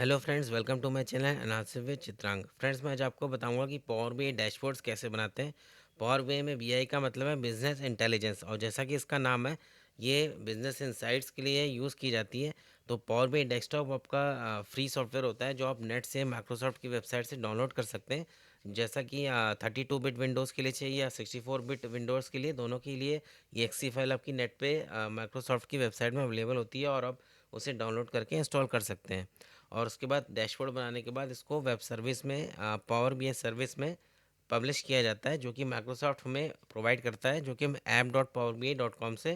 Hello friends, welcome to my channel analysis with Chitrang. Friends, मैं आज आपको बताऊंगा कि पावर बीआई डैशबोर्ड्स कैसे बनाते हैं। पावर बीआई में बीआई का मतलब है बिजनेस इंटेलिजेंस, और जैसा कि इसका नाम है, ये बिजनेस इंसाइट्स के लिए यूज़ की जाती है। तो पावर बीआई डेस्कटॉप आपका फ्री सॉफ्टवेयर होता है जो आप नेट से माइक्रोसॉफ्ट की वेबसाइट से डाउनलोड कर सकते हैं। जैसा कि 32 बिट विंडोज़ के लिए चाहिए या 64 बिट विंडोज़ के लिए, दोनों के लिए ये एक्सी फाइल आपकी नेट पे माइक्रोसॉफ्ट की वेबसाइट में अवेलेबल होती है और आप उसे डाउनलोड करके इंस्टॉल कर सकते हैं। और उसके बाद डैशबोर्ड बनाने के बाद इसको वेब सर्विस में, पावर बीआई सर्विस में पब्लिश किया जाता है, जो कि माइक्रोसॉफ्ट हमें प्रोवाइड करता है, जो कि हम app.powerbi.com से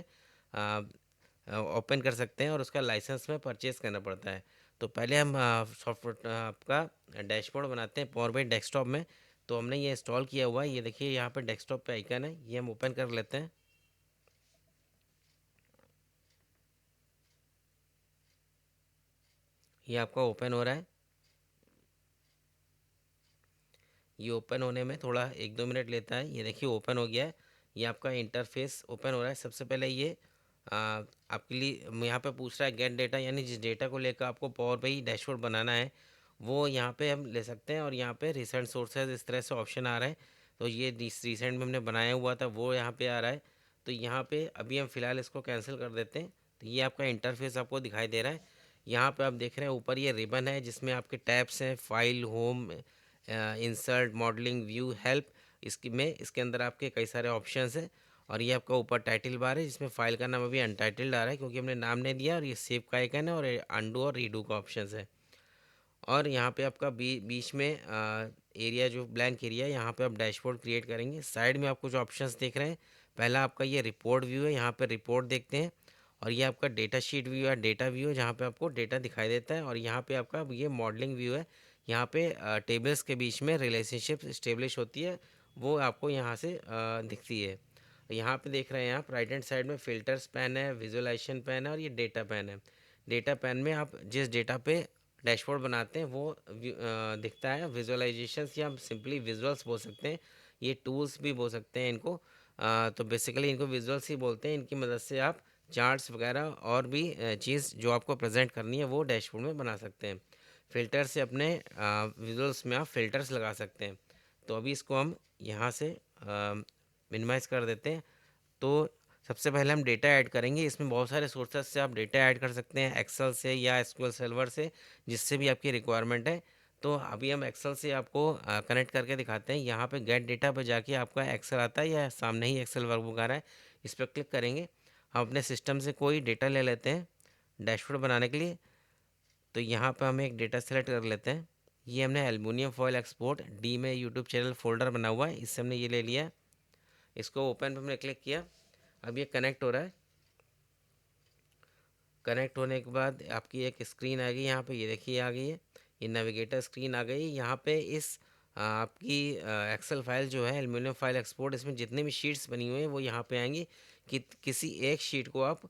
ओपन कर सकते हैं और उसका लाइसेंस में परचेज़ करना पड़ता है। तो पहले हम सॉफ्टवेयर आपका डैशबोर्ड बनाते हैं पावर बीआई डेस्कटॉप में। तो हमने ये इंस्टॉल किया हुआ है, ये देखिए यहाँ पे डेस्कटॉप पे आइकन है, ये हम ओपन कर लेते हैं। ये आपका ओपन हो रहा है। ये ओपन होने में थोड़ा 1-2 मिनट लेता है। ये देखिए ओपन हो गया है। ये आपका इंटरफेस ओपन हो रहा है। सबसे पहले ये आपके लिए यहाँ पे पूछ रहा है गेट डेटा, यानी जिस डेटा को लेकर आपको पावर बाई डैशबोर्ड बनाना है वो यहाँ पे हम ले सकते हैं। और यहाँ पे रिसेंट सोर्सेज इस तरह से ऑप्शन आ रहा है। तो ये रिसेंट में हमने बनाया हुआ था वो यहाँ पे आ रहा है। तो यहाँ पे अभी हम फिलहाल इसको कैंसिल कर देते हैं। तो ये आपका इंटरफेस आपको दिखाई दे रहा है। यहाँ पे आप देख रहे हैं ऊपर ये रिबन है जिसमें आपके टैब्स हैं, file, home, insert, modelling, view, help. इसकी में इसके अंदर आपके कई सारे ऑप्शंस हैं। और ये आपका ऊपर टाइटल बार है जिसमें फाइल का नाम अभी अनटाइटल्ड आ रहा है क्योंकि हमने नाम नहीं दिया। और ये सेव का आइकन है और अंडू और रीडू का ऑप्शन है। और यहाँ पे आपका बीच में एरिया, जो ब्लैंक एरिया है, यहाँ पे आप डैशबोर्ड क्रिएट करेंगे। साइड में आप कुछ ऑप्शंस देख रहे हैं। पहला आपका ये रिपोर्ट व्यू है, यहाँ पे रिपोर्ट देखते हैं। और ये आपका डेटा शीट व्यू है, डेटा व्यू है, जहाँ पे आपको डेटा दिखाई देता है। और यहाँ पे आपका ये मॉडलिंग व्यू है। यहाँ पे टेबल्स के बीच में रिलेशनशिप इस्टेब्लिश होती है, वो आपको यहाँ से दिखती है। यहाँ पे देख रहे हैं आप राइट हैंड साइड में फिल्टर्स पैन है, विजुअलाइजेशन पैन है और ये डेटा पैन है। डेटा पैन में आप जिस डेटा पे डैशबोर्ड बनाते हैं वो दिखता है। विजुअलाइजेशंस या हम सिंपली विजुअल्स बोल सकते हैं, ये टूल्स भी बोल सकते हैं इनको। तो बेसिकली इनको विजुअल्स ही बोलते हैं। इनकी मदद से आप चार्ट्स वगैरह और भी चीज़ जो आपको प्रेजेंट करनी है वो डैशबोर्ड में बना सकते हैं। फ़िल्टर से अपने विजुअल्स में आप फ़िल्टर्स लगा सकते हैं। तो अभी इसको हम यहाँ से मिनिमाइज़ कर देते हैं। तो सबसे पहले हम डेटा ऐड करेंगे। इसमें बहुत सारे सोर्सेस से आप डेटा ऐड कर सकते हैं, एक्सेल से या एसक्यूएल सर्वर से, जिससे भी आपकी रिक्वायरमेंट है। तो अभी हम एक्सेल से आपको कनेक्ट करके दिखाते हैं। यहाँ पे गेट डेटा पे जाके आपका एक्सेल आता है या सामने ही एक्सेल वर्कबुक आ रहा है, इस पर क्लिक करेंगे। हम अपने सिस्टम से कोई डेटा ले लेते हैं डैशबोर्ड बनाने के लिए। तो यहाँ पर हम एक डेटा सेलेक्ट कर लेते हैं। ये हमने एल्युमिनियम फॉयल एक्सपोर्ट डी में यूट्यूब चैनल फोल्डर बना हुआ है, इससे हमने ये ले लिया। इसको ओपन पर हमने क्लिक किया। अब ये कनेक्ट हो रहा है। कनेक्ट होने के बाद आपकी एक स्क्रीन आ गई, यहाँ पे ये देखिए आ गई है। ये नेविगेटर स्क्रीन आ गई। यहाँ पे इस आपकी एक्सेल फाइल जो है एल्युमिनियम फाइल एक्सपोर्ट, इसमें जितने भी शीट्स बनी हुई हैं वो यहाँ पे आएंगी। कि किसी एक शीट को आप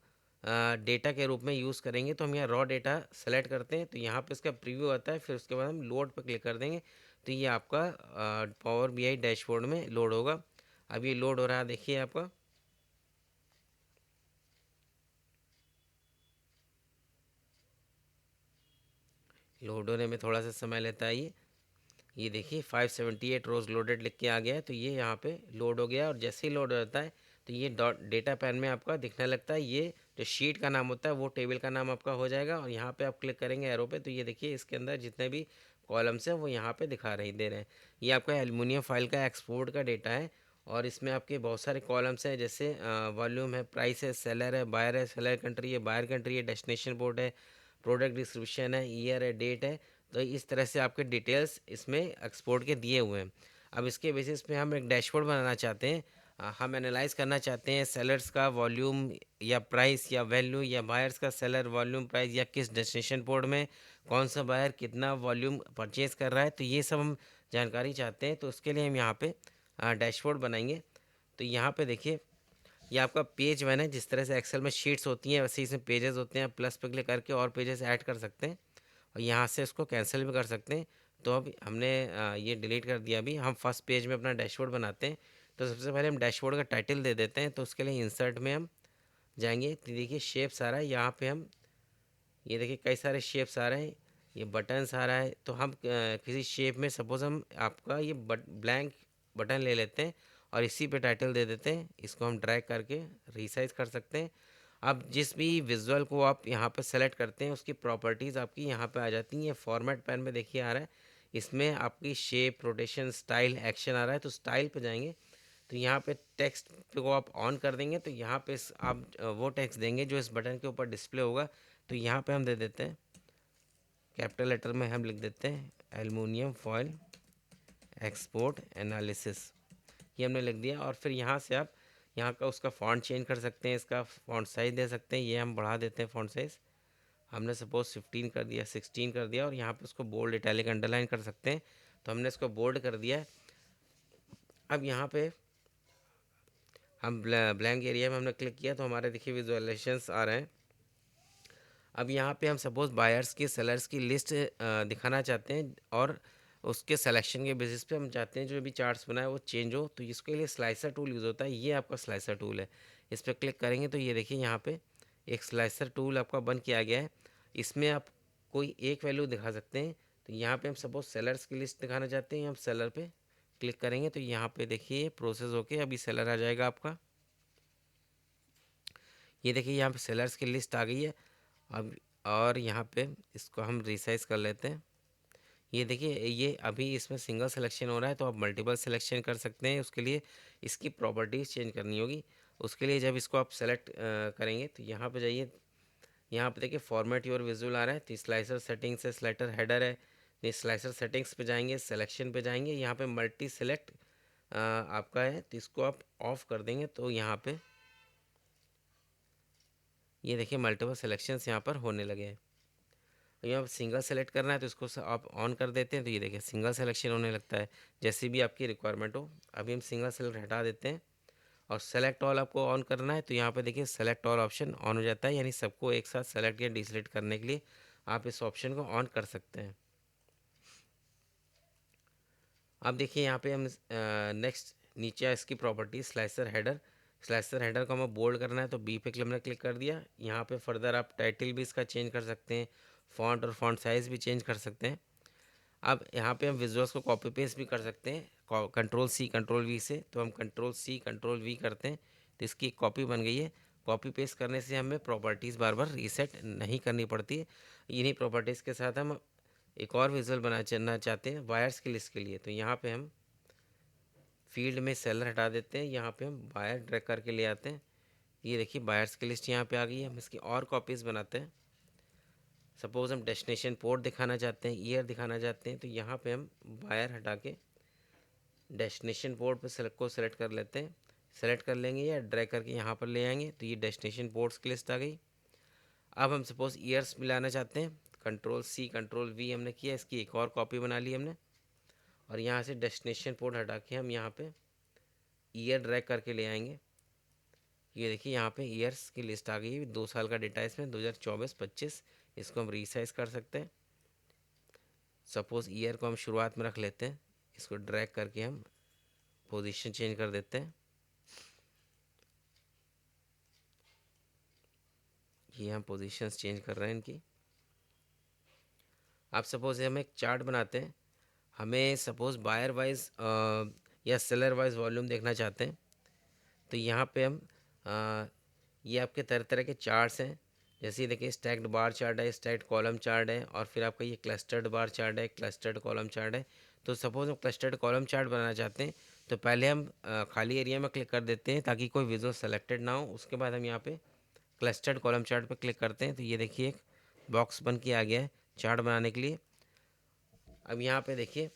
डेटा के रूप में यूज़ करेंगे तो हम यहाँ रॉ डेटा सेलेक्ट करते हैं। तो यहाँ पे इसका प्रीव्यू आता है, फिर उसके बाद हम लोड पर क्लिक कर देंगे। तो ये आपका पावर बीआई डैशबोर्ड में लोड होगा। अब ये लोड हो रहा है, देखिए आपका। लोड होने में थोड़ा सा समय लेता है ये देखिए 578 रोज़ लोडेड लिख के आ गया है। तो ये यहाँ पे लोड हो गया। और जैसे ही लोड हो जाता है तो ये डॉट डेटा पैन में आपका दिखने लगता है। ये जो शीट का नाम होता है वो टेबल का नाम आपका हो जाएगा। और यहाँ पे आप क्लिक करेंगे एरो पे, तो ये देखिए इसके अंदर जितने भी कॉलम्स हैं वो यहाँ पे दिखा रही दे रहे हैं। ये आपका एल्युमिनियम फाइल का एक्सपोर्ट का डेटा है। और इसमें आपके बहुत सारे कॉलम्स हैं, जैसे वॉल्यूम है, प्राइस है, सेलर है, बायर है, सेलर कंट्री है, बायर कंट्री है, डेस्टिनेशन पोर्ट है, प्रोडक्ट डिस्क्रिप्शन है, ईयर है, डेट है। तो इस तरह से आपके डिटेल्स इसमें एक्सपोर्ट के दिए हुए हैं। अब इसके बेसिस पे हम एक डैशबोर्ड बनाना चाहते हैं। हम एनालाइज करना चाहते हैं सेलर्स का वॉल्यूम या प्राइस या वैल्यू, या बायर्स का सेलर वॉल्यूम प्राइस, या किस डेस्टिनेशन पोर्ट में कौन सा बायर कितना वॉल्यूम परचेज़ कर रहा है। तो ये सब हम जानकारी चाहते हैं। तो उसके लिए हम यहाँ पे डैशबोर्ड बनाएंगे। तो यहाँ पे देखिए ये आपका पेज वन है। जिस तरह से एक्सेल में शीट्स होती हैं वैसे ही इसमें पेजेस होते हैं। प्लस पे क्लिक करके और पेजेस ऐड कर सकते हैं और यहाँ से इसको कैंसिल भी कर सकते हैं। तो अब हमने ये डिलीट कर दिया। अभी हम फर्स्ट पेज में अपना डैशबोर्ड बनाते हैं। तो सबसे पहले हम डैशबोर्ड का टाइटल दे देते हैं। तो उसके लिए इंसर्ट में हम जाएंगे। तो देखिए शेप्स आ रहा है यहाँ पे हम, ये देखिए कई सारे शेप्स आ रहे हैं। ये बटन्स आ रहा है, तो हम किसी शेप में सपोज़ हम आपका ये ब्लैंक बटन ले लेते हैं और इसी पे टाइटल दे देते हैं। इसको हम ड्रैग करके रीसाइज़ कर सकते हैं। अब जिस भी विजुअल को आप यहाँ पे सेलेक्ट करते हैं उसकी प्रॉपर्टीज़ आपकी यहाँ पे आ जाती हैं। फॉर्मेट पैन में देखिए आ रहा है, इसमें आपकी शेप, रोटेशन, स्टाइल, एक्शन आ रहा है, तो स्टाइल पे जाएंगे तो यहाँ पे टेक्स्ट को आप ऑन कर देंगे तो यहाँ पे आप वो टेक्स्ट देंगे जो इस बटन के ऊपर डिस्प्ले होगा। तो यहाँ पे हम दे देते हैं, कैपिटल लेटर में हम लिख देते हैं एल्युमिनियम फॉयल एक्सपोर्ट एनालिसिस, ये हमने लिख दिया। और फिर यहाँ से आप यहाँ का उसका फ़ॉन्ट चेंज कर सकते हैं, इसका फ़ॉन्ट साइज़ दे सकते हैं, ये हम बढ़ा देते हैं फ़ॉन्ट साइज़। हमने सपोज 15 कर दिया, 16 कर दिया, और यहाँ पे उसको बोल्ड, इटैलिक, अंडरलाइन कर सकते हैं। तो हमने इसको बोल्ड कर दिया है। अब यहाँ पे हम ब्लैंक एरिया में हमने क्लिक किया तो हमारे देखिए विजुअलाइजेशंस आ रहे हैं। अब यहाँ पे हम सपोज़ बायर्स की, सेलर्स की लिस्ट दिखाना चाहते हैं और उसके सिलेक्शन के बेसिस पे हम चाहते हैं जो भी चार्ट्स बनाए वो चेंज हो, तो इसके लिए स्लाइसर टूल यूज़ होता है। ये आपका स्लाइसर टूल है, इस पर क्लिक करेंगे तो ये देखिए यहाँ पे एक स्लाइसर टूल आपका बन के आ गया है। इसमें आप कोई एक वैल्यू दिखा सकते हैं। तो यहाँ पे हम सपोज सेलर्स की लिस्ट दिखाना चाहते हैं, हम सेलर पे क्लिक करेंगे तो यहाँ पे देखिए प्रोसेस होके अभी सेलर आ जाएगा आपका। ये देखिए यहाँ पे सेलर्स की लिस्ट आ गई है। अब और यहाँ पे इसको हम रिसाइज कर लेते हैं। ये देखिए ये अभी इसमें सिंगल सिलेक्शन हो रहा है, तो आप मल्टीपल सिलेक्शन कर सकते हैं। उसके लिए इसकी प्रॉपर्टीज़ चेंज करनी होगी। उसके लिए जब इसको आप सेलेक्ट करेंगे तो यहाँ पे जाइए, यहाँ पे देखिए फॉर्मेट योर विजुअल आ रहा है, तो स्लाइसर सेटिंग्स है, स्लाइडर हेडर है। ये स्लाइसर सेटिंग्स पे जाएंगे, सिलेक्शन पे जाएंगे, यहाँ पे मल्टी सेलेक्ट आपका है, तो इसको आप ऑफ कर देंगे तो यहाँ पे ये देखिए मल्टीपल सिलेक्शंस यहाँ पर होने लगे हैं। यहाँ सिंगल सेलेक्ट करना है तो इसको आप ऑन कर देते हैं तो ये देखिए सिंगल सिलेक्शन होने लगता है जैसी भी आपकी रिक्वायरमेंट हो। अभी हम सिंगल सेलेक्ट हटा देते हैं और सेलेक्ट ऑल आपको ऑन करना है, तो यहाँ पे देखिए सेलेक्ट ऑल ऑप्शन ऑन हो जाता है, यानी सबको एक साथ सेलेक्ट या डिसलेक्ट करने के लिए आप इस ऑप्शन को ऑन कर सकते हैं। अब देखिए यहाँ पे हम नेक्स्ट नीचे इसकी property slicer header, slicer header को हमें बोल्ड करना है तो बी पे हमने क्लिक कर दिया। यहाँ पे फर्दर आप टाइटल भी इसका चेंज कर सकते हैं, फॉन्ट और फॉन्ट साइज़ भी चेंज कर सकते हैं। अब यहाँ पे हम विजुअल्स को कॉपी पेस्ट भी कर सकते हैं कंट्रोल सी कंट्रोल वी से, तो हम कंट्रोल सी कंट्रोल वी करते हैं तो इसकी एक कॉपी बन गई है। कॉपी पेस्ट करने से हमें प्रॉपर्टीज़ बार बार रीसेट नहीं करनी पड़ती है। इन्हीं प्रॉपर्टीज़ के साथ हम एक और विजुअल चलना चाहते हैं वायर्स की लिस्ट के लिए, तो यहाँ पे हम फील्ड में सेलर हटा देते हैं, यहाँ पे हम बायर ड्रैग करके ले आते हैं। ये देखिए बायर्स की लिस्ट यहाँ पे आ गई है। हम इसकी और कॉपीज़ बनाते हैं। सपोज़ हम डेस्टिनेशन पोर्ट दिखाना चाहते हैं, ईयर दिखाना चाहते हैं, तो यहाँ पे हम बायर हटा के डेस्टिनेशन पोर्ट पे सेलेक्ट कर लेते हैं। सेलेक्ट कर लेंगे या ड्रैग करके यहाँ पर ले आएंगे तो ये डेस्टिनेशन पोर्ट्स की लिस्ट आ गई। अब हम सपोज़ ईयर्स मिलाना चाहते हैं, कंट्रोल सी कंट्रोल वी हमने किया, इसकी एक और कॉपी बना ली हमने और यहाँ से डेस्टिनेशन पोर्ट हटा के हम यहाँ पे ईयर ड्रैग करके ले आएंगे। ये देखिए यहाँ पे ईयर्स की लिस्ट आ गई है, 2 साल का डेटा इसमें 2024-25। इसको हम रीसाइज कर सकते हैं। सपोज़ ईयर को हम शुरुआत में रख लेते हैं, इसको ड्रैग करके हम पोजीशन चेंज कर देते हैं। ये हम पोजीशंस चेंज कर रहे हैं इनकी। आप सपोज़ हम एक चार्ट बनाते हैं, हमें सपोज़ बायर वाइज या सेलर वाइज वॉल्यूम देखना चाहते हैं, तो यहाँ पे हम ये आपके तरह तरह के चार्ट्स हैं। जैसे ये देखिए स्टैक्ड बार चार्ट है, स्टैक्ड कॉलम चार्ट है, और फिर आपका ये क्लस्टर्ड बार चार्ट है, क्लस्टर्ड कॉलम चार्ट है। तो सपोज़ हम क्लस्टर्ड कॉलम चार्ट बनाना चाहते हैं तो पहले हम खाली एरिया में क्लिक कर देते हैं ताकि कोई विजुअल सेलेक्टेड ना हो। उसके बाद हम यहाँ पे क्लस्टर्ड कॉलम चार्ट पर क्लिक करते हैं तो ये देखिए एक बॉक्स बन के आ गया है चार्ट बनाने के लिए। अब यहाँ पे देखिए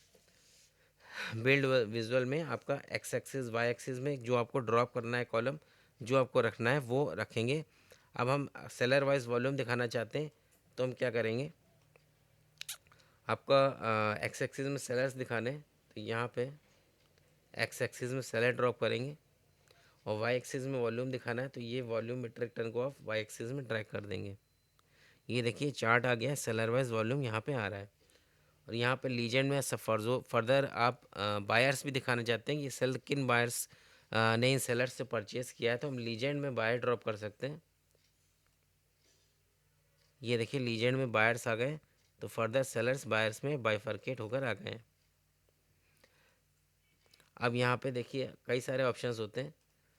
बिल्ड विजुअल में आपका एक्स एक्सिस वाई एक्सिस में जो आपको ड्रॉप करना है कॉलम, जो आपको रखना है वो रखेंगे। अब हम सेलर वाइज वॉल्यूम दिखाना चाहते हैं तो हम क्या करेंगे, आपका एक्स एक्सिस में सेलर्स दिखाने हैं तो यहाँ पे एक्स एक्सिस में सेलर ड्रॉप करेंगे, और वाई एक्सिस में वॉल्यूम दिखाना है तो ये वॉल्यूम मीट्रिक टन को आप वाई एक्सिस में ड्रैग कर देंगे। ये देखिए चार्ट आ गया है, सेलर वाइज वॉल्यूम यहाँ पे आ रहा है। और यहाँ पे लीजेंड में फर्दर आप बायर्स भी दिखाना चाहते हैं कि सेल किन बायर्स ने इन सेलर से परचेज़ किया है, तो हम लीजेंड में बायर ड्रॉप कर सकते हैं। ये देखिए लीजेंड में बायर्स आ गए, तो फर्दर सेलर्स बायर्स में बाइफर्केट होकर आ गए हैं। अब यहाँ पे देखिए कई सारे ऑप्शंस होते हैं।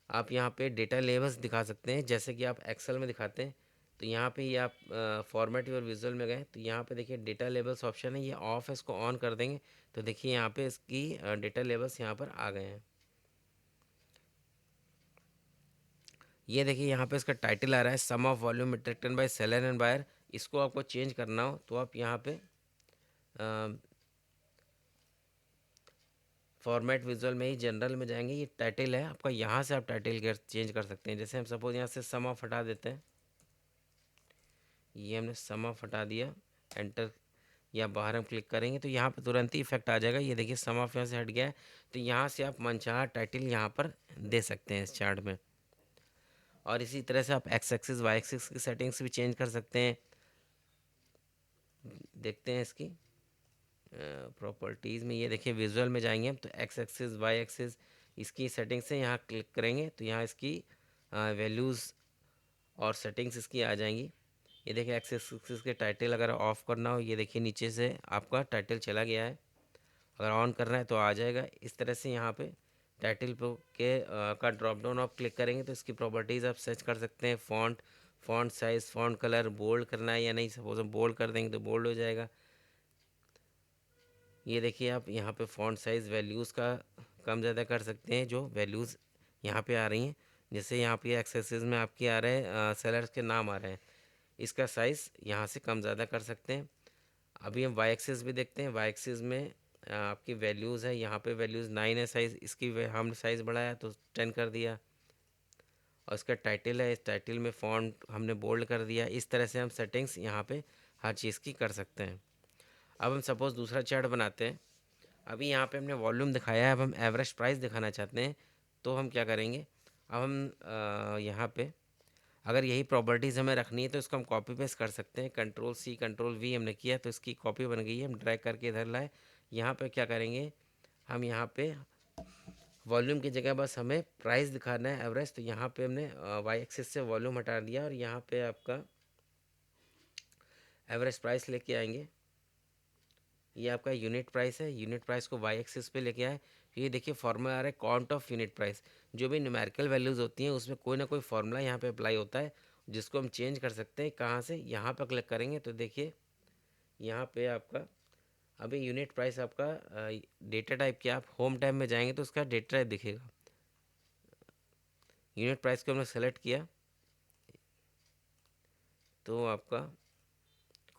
आप यहाँ पे डेटा लेबल्स दिखा सकते हैं, जैसे कि आप एक्सेल में दिखाते हैं। तो यहाँ पे ये आप फॉर्मेट योर विजुअल में गए तो यहाँ पे देखिए डेटा लेबल्स ऑप्शन है, ये ऑफ है, इसको ऑन कर देंगे तो देखिए यहाँ पे इसकी डेटा लेबल्स यहाँ पर आ गए हैं। ये देखिए यहाँ पे इसका टाइटल आ रहा है sum of volume return by seller and buyer. इसको आपको चेंज करना हो तो आप यहाँ पे फॉर्मेट विजुअल में ही जनरल में जाएंगे, ये टाइटल है आपका, यहाँ से आप टाइटल चेंज कर सकते हैं। जैसे हम सपोज यहाँ से सम ऑफ हटा देते हैं, ये हमने सम ऑफ हटा दिया, एंटर या बाहर हम क्लिक करेंगे तो यहाँ पे तुरंत ही इफेक्ट आ जाएगा। ये देखिए सम ऑफ यहाँ से हट गया है। तो यहाँ से आप मनचाहा टाइटल यहाँ पर दे सकते हैं इस चार्ट में। और इसी तरह से आप एक्स एक्सिस वाई एक्सिस की सेटिंग्स भी चेंज कर सकते हैं। देखते हैं इसकी प्रॉपर्टीज़ में, ये देखिए विजुअल में जाएंगे हम तो एक्स एक्सिस वाई एक्सिस इसकी सेटिंग्स से यहाँ क्लिक करेंगे तो यहाँ इसकी वैल्यूज़ और सेटिंग्स इसकी आ जाएंगी। ये देखिए एक्स एक्सिस के टाइटल अगर ऑफ करना हो, ये देखिए नीचे से आपका टाइटल चला गया है, अगर ऑन करना है तो आ जाएगा। इस तरह से यहाँ पे टाइटल का ड्रॉप डाउन आप क्लिक करेंगे तो इसकी प्रॉपर्टीज़ आप सर्च कर सकते हैं। Font size, font colour, bold करना है या नहीं, सपोज हम बोल्ड कर देंगे तो बोल्ड हो जाएगा। ये देखिए आप यहाँ पे फ़ॉन्ट साइज़ वैल्यूज़ का कम ज़्यादा कर सकते हैं, जो वैल्यूज़ यहाँ पे आ रही हैं। जैसे यहाँ पे एक्सेसेस में आपके आ रहे हैं सेलर्स के नाम आ रहे हैं, इसका साइज़ यहाँ से कम ज़्यादा कर सकते हैं। अभी हम वाई एक्सिस भी देखते हैं। वाई एक्सिस में आपकी वैल्यूज़ है, यहाँ पे वैल्यूज़ 9 है साइज़, इसकी हमने साइज़ बढ़ाया तो 10 कर दिया। और इसका टाइटल है, इस टाइटल में फ़ॉन्ट हमने बोल्ड कर दिया। इस तरह से हम सेटिंग्स यहाँ पे हर चीज़ की कर सकते हैं। अब हम सपोज़ दूसरा चार्ट बनाते हैं। अभी यहाँ पे हमने वॉल्यूम दिखाया है, अब हम एवरेज प्राइस दिखाना चाहते हैं तो हम क्या करेंगे। अब हम यहाँ पे अगर यही प्रॉपर्टीज़ हमें रखनी है तो इसको हम कॉपी पेस्ट कर सकते हैं। कंट्रोल सी कंट्रोल वी हमने किया तो इसकी कॉपी बन गई है। हम ड्रैग करके इधर लाए, यहाँ पे क्या करेंगे, हम यहाँ पे वॉल्यूम की जगह बस हमें प्राइस दिखाना है एवरेज, तो यहाँ पे हमने वाई एक्सिस से वॉल्यूम हटा दिया और यहाँ पे आपका एवरेज प्राइस लेके आएंगे। ये आपका यूनिट प्राइस है, यूनिट प्राइस को वाई एक्सिस पे लेके आए। ये देखिए फॉर्मूला आ रहा है काउंट ऑफ यूनिट प्राइस। जो भी न्यूमेरिकल वैल्यूज़ होती हैं उसमें कोई ना कोई फार्मूला यहाँ पे अप्लाई होता है, जिसको हम चेंज कर सकते हैं। कहाँ से, यहाँ पर क्लिक करेंगे तो देखिए यहाँ पे आपका अभी यूनिट प्राइस आपका डेटा टाइप के आप होम टाइप में जाएंगे तो उसका डेटा टाइप दिखेगा। यूनिट प्राइस को हमने सेलेक्ट किया तो आपका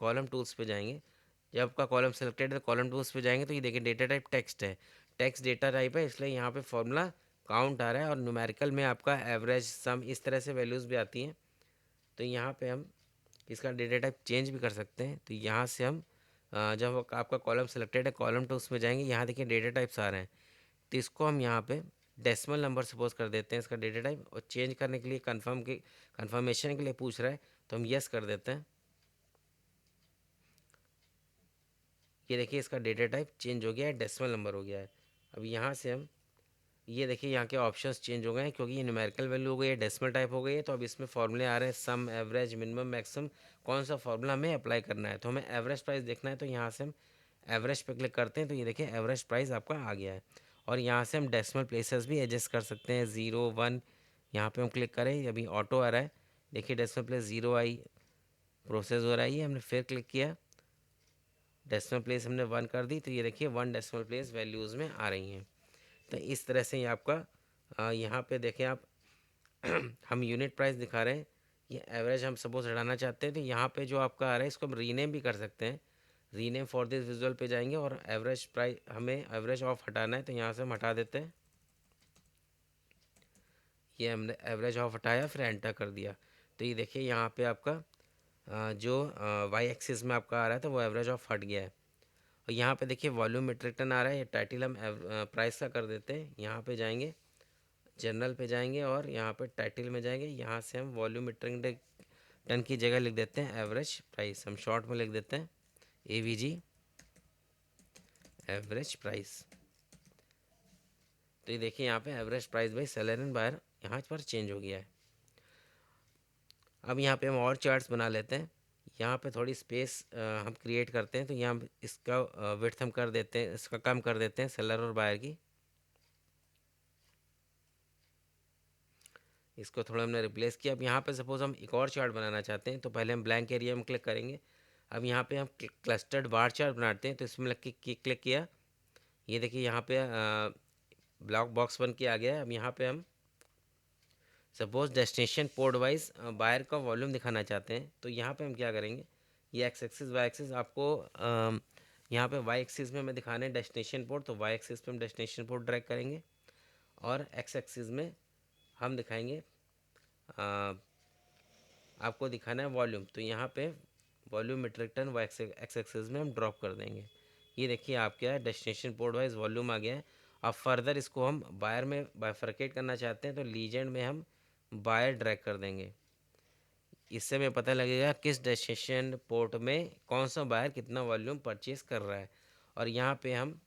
कॉलम टूल्स पे जाएंगे। जब आपका कॉलम सेलेक्टेड है तो कॉलम टूल्स पे जाएंगे तो ये देखिए डेटा टाइप टेक्स्ट है, टेक्स्ट डेटा टाइप है, इसलिए यहाँ पे फॉर्मूला काउंट आ रहा है। और न्यूमेरिकल में आपका एवरेज, सम, इस तरह से वैल्यूज़ भी आती हैं। तो यहाँ पे हम इसका डेटा टाइप चेंज भी कर सकते हैं। तो यहाँ से हम जब आपका कॉलम सेलेक्टेड है कॉलम टूल्स में जाएंगे, यहाँ देखिए डेटा टाइप्स आ रहे हैं तो इसको हम यहाँ पे डेसिमल नंबर सपोज कर देते हैं इसका डेटा टाइप। और चेंज करने के लिए कंफर्मेशन के लिए पूछ रहा है तो हम यस कर देते हैं। ये देखिए इसका डेटा टाइप चेंज हो गया है, डेसिमल नंबर हो गया है। अब यहाँ से हम ये देखिए यहाँ के ऑप्शंस चेंज हो गए हैं, क्योंकि ये न्यूमेरिकल वैल्यू हो गई है, डेसिमल टाइप हो गई है। तो अब इसमें फॉर्मूले आ रहे हैं सम, एवरेज, मिनिमम, मैक्सिमम, कौन सा फॉर्मूला हमें अप्लाई करना है। तो हमें एवरेज प्राइस देखना है तो यहाँ से हम एवरेज पे क्लिक करते हैं तो ये देखिए एवरेज प्राइस आपका आ गया है। और यहाँ से हम डेसिमल प्लेसेस भी एडजस्ट कर सकते हैं, 0, 1, यहाँ पे हम क्लिक करें, अभी ऑटो आ रहा है, देखिए डेसिमल प्लेस 0 आई, प्रोसेस हो रहा है। ये हमने फिर क्लिक किया, डेसिमल प्लेस हमने 1 कर दी तो ये देखिए 1 डेसिमल प्लेस वैल्यूज़ में आ रही हैं। तो इस तरह से ये आपका यहाँ पे देखें आप हम यूनिट प्राइस दिखा रहे हैं, ये एवरेज हम सपोज हटाना चाहते हैं तो यहाँ पे जो आपका आ रहा है इसको हम रीनेम भी कर सकते हैं। रीनेम फॉर दिस विजुअल पे जाएंगे और एवरेज प्राइस, हमें एवरेज ऑफ हटाना है तो यहाँ से हम हटा देते हैं। ये हमने एवरेज ऑफ हटाया फिर एंटर कर दिया तो ये देखिए यहाँ पे आपका जो वाई एक्सिस में आपका आ रहा है तो वो एवरेज ऑफ हट गया है। और यहाँ पे देखिए वॉल्यूम मीट्रिक टन आ रहा है, ये टाइटल हम प्राइस का कर देते हैं। यहाँ पे जाएंगे, जनरल पे जाएंगे और यहाँ पे टाइटल में जाएंगे, यहाँ से हम वॉल्यूम मीट्रिक टन की जगह लिख देते हैं एवरेज प्राइस, हम शॉर्ट में लिख देते हैं AVG, एवरेज प्राइस। तो ये देखिए यहाँ पे average price by seller and buyer यहाँ पर चेंज हो गया है। अब यहाँ पे हम और चार्ट्स बना लेते हैं। यहाँ पे थोड़ी स्पेस हम क्रिएट करते हैं, तो यहाँ इसका विड्थ हम कर देते हैं, इसका कम कर देते हैं सेलर और बायर की। इसको थोड़ा हमने रिप्लेस किया। अब यहाँ पे सपोज हम एक और चार्ट बनाना चाहते हैं, तो पहले हम ब्लैंक एरिया में क्लिक करेंगे। अब यहाँ पे हम क्लस्टर्ड बार चार्ट बनाते हैं, तो इसमें लग के क्लिक किया। ये देखिए यहाँ पे ब्लॉक बॉक्स बन के आ गया है। अब यहाँ पे हम suppose destination port wise buyer का वॉल्यूम दिखाना चाहते हैं, तो यहाँ पे हम क्या करेंगे, ये एक्स एक्सिस वाई एक्सिस आपको यहाँ पे वाई एक्सिस में हमें दिखाना है डेस्टिनेशन पोर्ट, तो वाई एक्सिस पे हम डेस्टिनेशन पोर्ट ड्रैग करेंगे, और एक्स एक्सिस में हम दिखाएंगे आपको दिखाना है वॉल्यूम, तो यहाँ पे volume metric ton Y X axis में हम ड्रॉप कर देंगे। ये देखिए आप क्या है, डेस्टिनेशन पोर्ट वाइज वॉल्यूम आ गया है। अब फर्दर इसको हम बायर में बाइफरकेट करना चाहते हैं, तो लीजेंड में हम बायर ड्रैग कर देंगे। इससे हमें पता लगेगा किस डेस्टिनेशन पोर्ट में कौन सा बायर कितना वॉल्यूम परचेज कर रहा है। और यहाँ पे हम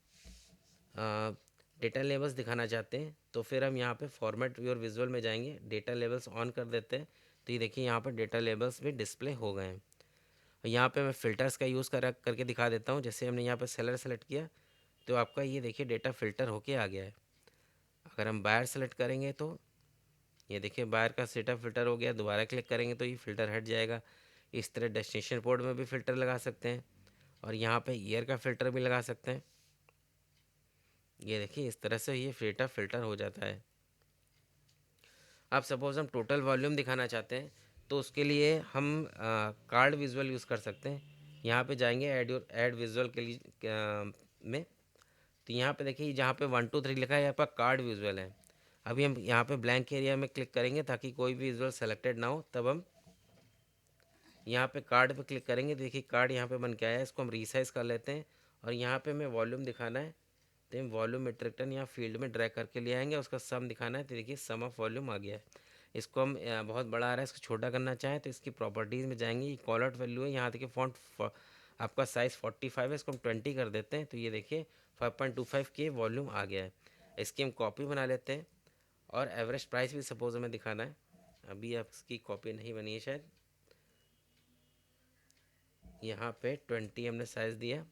डेटा लेवल्स दिखाना चाहते हैं, तो फिर हम यहाँ पे फॉर्मेट योर विजुअल में जाएंगे, डेटा लेवल्स ऑन कर देते हैं, तो ये देखिए यहाँ पर डेटा लेवल्स भी डिस्प्ले हो गए हैं। और यहाँ पे मैं फ़िल्टर्स का यूज़ करके दिखा देता हूँ। जैसे हमने यहाँ पे सेलर सेलेक्ट किया, तो आपका ये देखिए डेटा फ़िल्टर होके आ गया है। अगर हम बायर सेलेक्ट करेंगे, तो ये देखिए बायर का सेटअप फ़िल्टर हो गया। दोबारा क्लिक करेंगे तो ये फ़िल्टर हट जाएगा। इस तरह डेस्टिनेशन पोर्ट में भी फ़िल्टर लगा सकते हैं, और यहाँ पे ईयर का फ़िल्टर भी लगा सकते हैं। ये देखिए इस तरह से ये डेटा फ़िल्टर हो जाता है। अब सपोज़ हम टोटल वॉल्यूम दिखाना चाहते हैं, तो उसके लिए हम कार्ड विजुअल यूज़ कर सकते हैं। यहाँ पे जाएंगे ऐड विजुअल के लिए में, तो यहाँ पे देखिए जहाँ पे 1 2 3 लिखा है, यहाँ पर कार्ड विजुअल है। अभी हम यहाँ पे ब्लैंक एरिया में क्लिक करेंगे ताकि कोई भी विजुअल सेलेक्टेड ना हो, तब हम यहाँ पे कार्ड पे क्लिक करेंगे। देखिए कार्ड यहाँ पे बन के आया है, इसको हम रीसाइज कर लेते हैं, और यहाँ पे हमें वॉल्यूम दिखाना है, तो हम वॉल्यूम मीट्रिक टन यहाँ फील्ड में ड्रैग करके ले आएंगे। उसका सम दिखाना है, तो देखिए सम ऑफ वॉल्यूम आ गया है। इसको हम बहुत बड़ा आ रहा है, इसको छोटा करना चाहें तो इसकी प्रॉपर्टीज़ में जाएंगे, ये कॉल आउट वैल्यू है, यहाँ देखिए फॉन्ट आपका साइज़ 45 है, इसको हम 20 कर देते हैं, तो ये देखिए 5.25 के वॉल्यूम आ गया है। इसकी हम कॉपी बना लेते हैं, और एवरेज प्राइस भी सपोज हमें दिखाना है। अभी आप इसकी कॉपी नहीं बनी है शायद, यहाँ पे 20 हमने साइज़ दिया।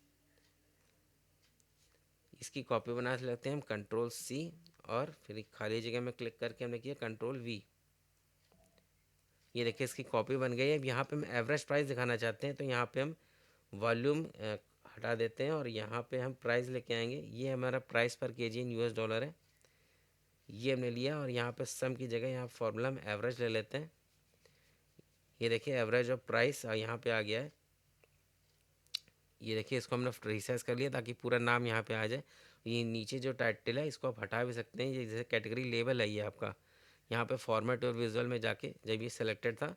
इसकी कॉपी बना लेते हैं हम, कंट्रोल सी, और फिर खाली जगह में क्लिक करके हमने किया कंट्रोल वी। ये देखिए इसकी कॉपी बन गई है। अब यहाँ पे हम एवरेज प्राइस दिखाना चाहते हैं, तो यहाँ पे हम वॉल्यूम हटा देते हैं, और यहाँ पे हम प्राइस लेके आएंगे। ये हमारा प्राइस पर केजी इन यूएस डॉलर है, ये हमने लिया, और यहाँ पे सम की जगह यहाँ फॉर्मूला हम एवरेज ले लेते हैं। ये देखिए एवरेज ऑफ प्राइस यहाँ पे आ गया है। ये देखिए इसको हमने रिसाइज कर लिया ताकि पूरा नाम यहाँ पे आ जाए। ये नीचे जो टाइटल है इसको आप हटा भी सकते हैं, ये जैसे कैटेगरी लेबल है ये आपका। यहाँ पे फॉर्मेट और विजुअल में जाके जब ये सिलेक्टेड था,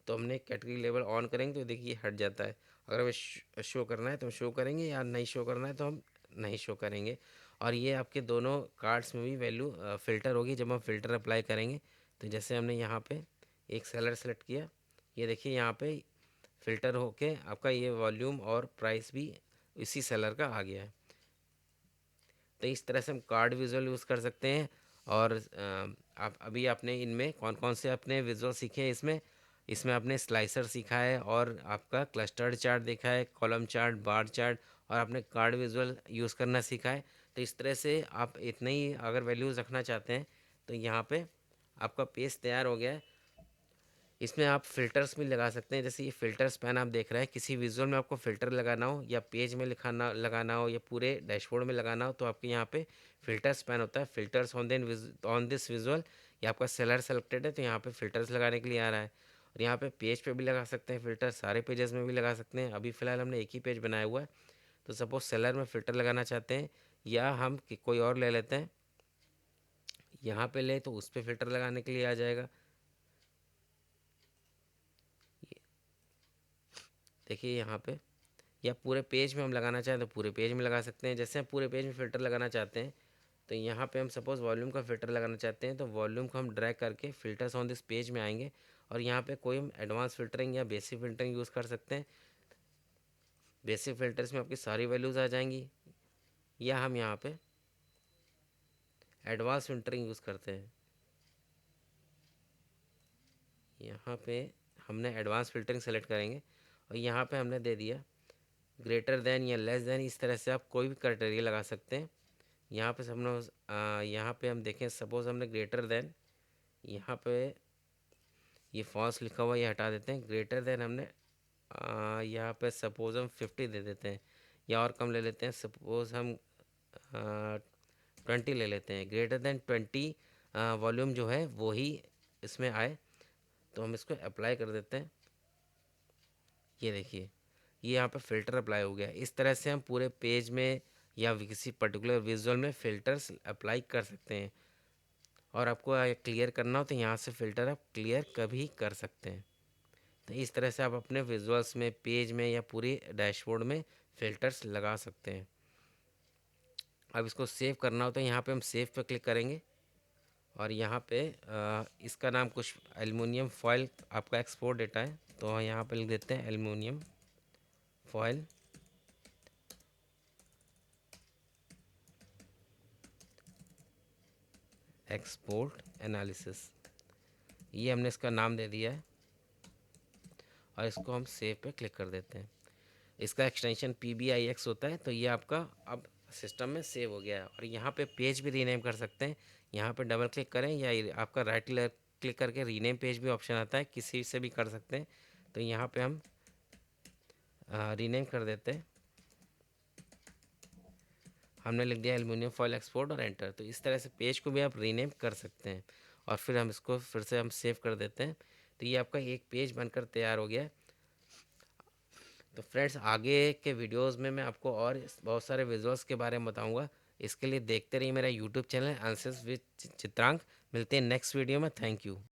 तो हमने कैटेगरी लेबल ऑन करेंगे, तो देखिए हट जाता है। अगर हमें शो करना है तो हम शो करेंगे, या नहीं शो करना है तो हम नहीं शो करेंगे। और ये आपके दोनों कार्ड्स में भी वैल्यू फ़िल्टर होगी जब हम फ़िल्टर अप्लाई करेंगे। तो जैसे हमने यहाँ पे एक सेलर सेलेक्ट किया, ये देखिए यहाँ पे फ़िल्टर होके आपका ये वॉल्यूम और प्राइस भी इसी सेलर का आ गया है। तो इस तरह से हम कार्ड विजुअल यूज़ कर सकते हैं। और आप अभी आपने इनमें कौन कौन से अपने विजुअल सीखे हैं, इसमें इसमें आपने स्लाइसर सीखा है, और आपका क्लस्टर्ड चार्ट देखा है, कॉलम चार्ट, बार चार्ट, और आपने कार्ड विजुअल यूज़ करना सीखा है। तो इस तरह से आप इतने ही अगर वैल्यूज़ रखना चाहते हैं, तो यहाँ पे आपका पेज तैयार हो गया है। इसमें आप फ़िल्टर्स भी लगा सकते हैं, जैसे ये फ़िल्टर्स पैन आप देख रहे हैं। किसी विजुअल में आपको फ़िल्टर लगाना हो, या पेज में लिखाना लगाना हो, या पूरे डैशबोर्ड में लगाना हो, तो आपके यहाँ पे फ़िल्टर्स पैन होता है। फ़िल्टर्स ऑन दिस विजुअल, ये आपका सेलर सेलेक्टेड है, तो यहाँ पे फ़िल्टर्स लगाने के लिए आ रहा है। और यहाँ पे पेज पे भी लगा सकते हैं फ़िल्टर, सारे पेजेस में भी लगा सकते हैं। अभी फ़िलहाल हमने एक ही पेज बनाया हुआ है, तो सपोज़ सेलर में फ़िल्टर लगाना चाहते हैं, या हम कोई और ले लेते हैं, यहाँ पे ले तो उस पर फ़िल्टर लगाने के लिए आ जाएगा। देखिए यहाँ पे, या पूरे पेज में हम लगाना चाहें तो पूरे पेज में लगा सकते हैं। जैसे हम पूरे पेज में फ़िल्टर लगाना चाहते हैं, तो यहाँ पे हम सपोज़ वॉल्यूम का फ़िल्टर लगाना चाहते हैं, तो वॉल्यूम को हम ड्रैग करके फ़िल्टर्स ऑन दिस पेज में आएंगे, और यहाँ पे कोई हम एडवांस फ़िल्टरिंग या बेसिक फ़िल्टरिंग यूज़ कर सकते हैं। बेसिक फ़िल्टर्स में आपकी सारी वैल्यूज़ आ जाएंगी, या हम यहाँ पे एडवांस फ़िल्टरिंग यूज़ करते हैं। यहाँ पे हमने एडवांस फ़िल्टरिंग सेलेक्ट करेंगे, और यहाँ पे हमने दे दिया ग्रेटर देन या लेस देन, इस तरह से आप कोई भी क्राइटेरिया लगा सकते हैं। यहाँ पे हमने यहाँ पे हम देखें, सपोज़ हमने ग्रेटर देन, यहाँ पे ये फॉल्स लिखा हुआ, ये हटा देते हैं। ग्रेटर देन हमने यहाँ पे सपोज़ हम 50 दे देते हैं, या और कम ले लेते हैं, सपोज़ हम 20 ले लेते हैं। ग्रेटर देन 20 वॉल्यूम जो है वो ही इसमें आए, तो हम इसको अप्लाई कर देते हैं। ये देखिए, ये यहाँ पे फ़िल्टर अप्लाई हो गया। इस तरह से हम पूरे पेज में या किसी पर्टिकुलर विजुअल में फ़िल्टर्स अप्लाई कर सकते हैं। और आपको क्लियर करना हो तो यहाँ से फ़िल्टर आप क्लियर कभी कर सकते हैं। तो इस तरह से आप अपने विजुअल्स में, पेज में या पूरी डैशबोर्ड में फ़िल्टर्स लगा सकते हैं। अब इसको सेव करना हो तो यहाँ पे हम सेव पे क्लिक करेंगे, और यहाँ पे इसका नाम कुछ एल्युमिनियम फॉयल आपका एक्सपोर्ट डेटा है, तो यहाँ पे लिख देते हैं एल्युमिनियम फॉयल एक्सपोर्ट एनालिसिस, ये हमने इसका नाम दे दिया है। और इसको हम सेव पे क्लिक कर देते हैं। इसका एक्सटेंशन PBIX होता है, तो ये आपका अब सिस्टम में सेव हो गया है। और यहाँ पे पेज भी रीनेम कर सकते हैं। यहाँ पे डबल क्लिक करें या आपका राइट क्लिक करके रीनेम पेज भी ऑप्शन आता है, किसी से भी कर सकते हैं। तो यहाँ पे हम रीनेम कर देते हैं। हमने लिख दिया एल्युमिनियम फॉयल एक्सपोर्ट और एंटर। तो इस तरह से पेज को भी आप रीनेम कर सकते हैं। और फिर हम इसको फिर से हम सेव कर देते हैं। तो ये आपका एक पेज बनकर तैयार हो गया है। तो फ्रेंड्स, आगे के वीडियोस में मैं आपको और बहुत सारे विजुअल्स के बारे में बताऊंगा। इसके लिए देखते रहिए मेरा यूट्यूब चैनल आंसर्स विद चित्रांक। मिलते हैं नेक्स्ट वीडियो में। Thank you.